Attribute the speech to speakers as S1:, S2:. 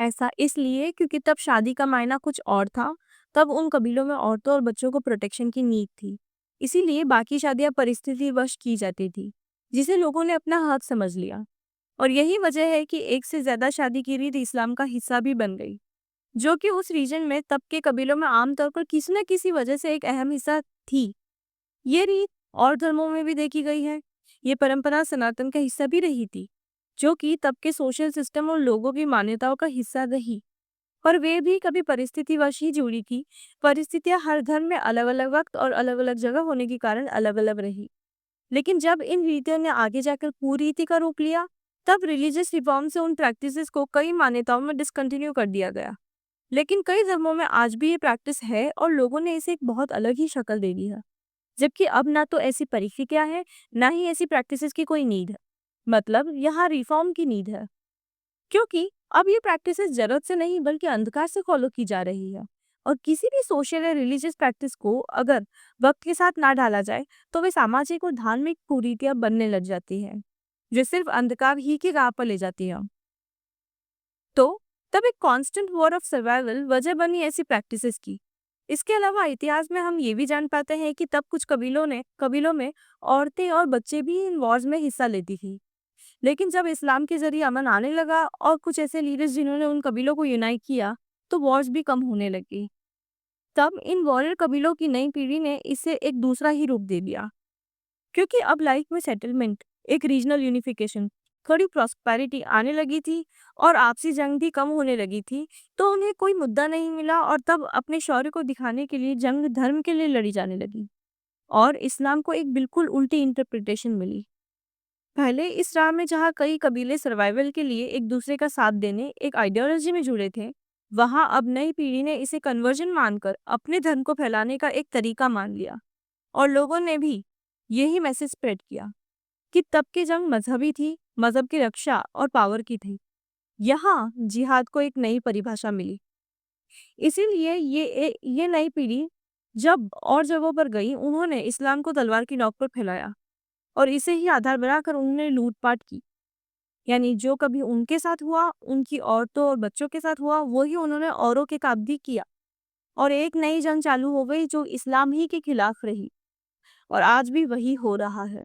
S1: ऐसा इसलिए क्योंकि तब शादी का मायना कुछ और था। तब उन कबीलों में औरतों और बच्चों को प्रोटेक्शन की नीड थी। इसीलिए बाकी शादियां परिस्थितिवश की जाती थी, जिसे लोगों ने अपना हक समझ लिया। और यही वजह है कि एक से ज्यादा शादी की रीत इस्लाम का हिस्सा भी बन गई, जो कि उस रीजन में तब के कबीलों में आमतौर पर किसी न किसी वजह से एक अहम हिस्सा थी। ये रीत और धर्मों में भी देखी गई है। ये परंपरा सनातन का हिस्सा भी रही थी, जो कि तब के सोशल सिस्टम और लोगों की मान्यताओं का हिस्सा रही। पर वे भी कभी परिस्थितिवश ही जुड़ी थी। परिस्थितियां हर धर्म में अलग अलग वक्त और अलग अलग जगह होने के कारण अलग अलग रही। लेकिन जब इन रीतियों ने आगे जाकर कुरीति का रूप लिया, तब रिलीजियस रिफॉर्म से उन प्रैक्टिसेस को कई मान्यताओं में डिसकंटिन्यू कर दिया गया। लेकिन कई धर्मों में आज भी ये प्रैक्टिस है और लोगों ने इसे एक बहुत अलग ही शक्ल दे दी है। जबकि अब ना तो ऐसी परिस्थितियां है, ना ही ऐसी प्रैक्टिसेस की कोई नीड है। मतलब यहाँ रिफॉर्म की नीड है, क्योंकि अब ये प्रैक्टिसेस जरूरत से नहीं बल्कि अंधकार से फॉलो की जा रही है। और किसी भी सोशल या रिलीजियस प्रैक्टिस को अगर वक्त के साथ ना डाला जाए, तो वे सामाजिक और धार्मिक कुरीतियां बनने लग जाती हैं, जो सिर्फ अंधकार ही की राह पर ले जाती है। तो तब एक कांस्टेंट वॉर ऑफ सर्वाइवल वजह बनी ऐसी प्रैक्टिसेस की। इसके अलावा इतिहास में हम ये भी जान पाते हैं कि तब कुछ कबीलों में औरतें और बच्चे भी इन वॉर्स में हिस्सा लेती थी। लेकिन जब इस्लाम के जरिए अमन आने लगा और कुछ ऐसे लीडर्स जिन्होंने उन कबीलों को यूनाइट किया, तो वॉर्स भी कम होने लगी। तब इन वॉरियर कबीलों की नई पीढ़ी ने इसे एक दूसरा ही रूप दे दिया, क्योंकि अब लाइफ में सेटलमेंट, एक रीजनल यूनिफिकेशन, थोड़ी प्रॉस्पेरिटी आने लगी थी और आपसी जंग भी कम होने लगी थी। तो उन्हें कोई मुद्दा नहीं मिला और तब अपने शौर्य को दिखाने के लिए जंग धर्म के लिए लड़ी जाने लगी। और इस्लाम को एक बिल्कुल उल्टी इंटरप्रिटेशन मिली। पहले इस राह में जहाँ कई कबीले सर्वाइवल के लिए एक दूसरे का साथ देने एक आइडियोलॉजी में जुड़े थे, वहाँ अब नई पीढ़ी ने इसे कन्वर्जन मानकर अपने धर्म को फैलाने का एक तरीका मान लिया। और लोगों ने भी यही मैसेज स्प्रेड किया कि तब की जंग मजहबी थी, मजहब की रक्षा और पावर की थी। यहाँ जिहाद को एक नई परिभाषा मिली। इसीलिए ये नई पीढ़ी जब और जगहों पर गई, उन्होंने इस्लाम को तलवार की नोक पर फैलाया और इसे ही आधार बनाकर उन्होंने लूटपाट की। यानी जो कभी उनके साथ हुआ, उनकी औरतों और बच्चों के साथ हुआ, वही उन्होंने औरों के साथ भी किया। और एक नई जंग चालू हो गई जो इस्लाम ही के खिलाफ रही। और आज भी वही हो रहा है।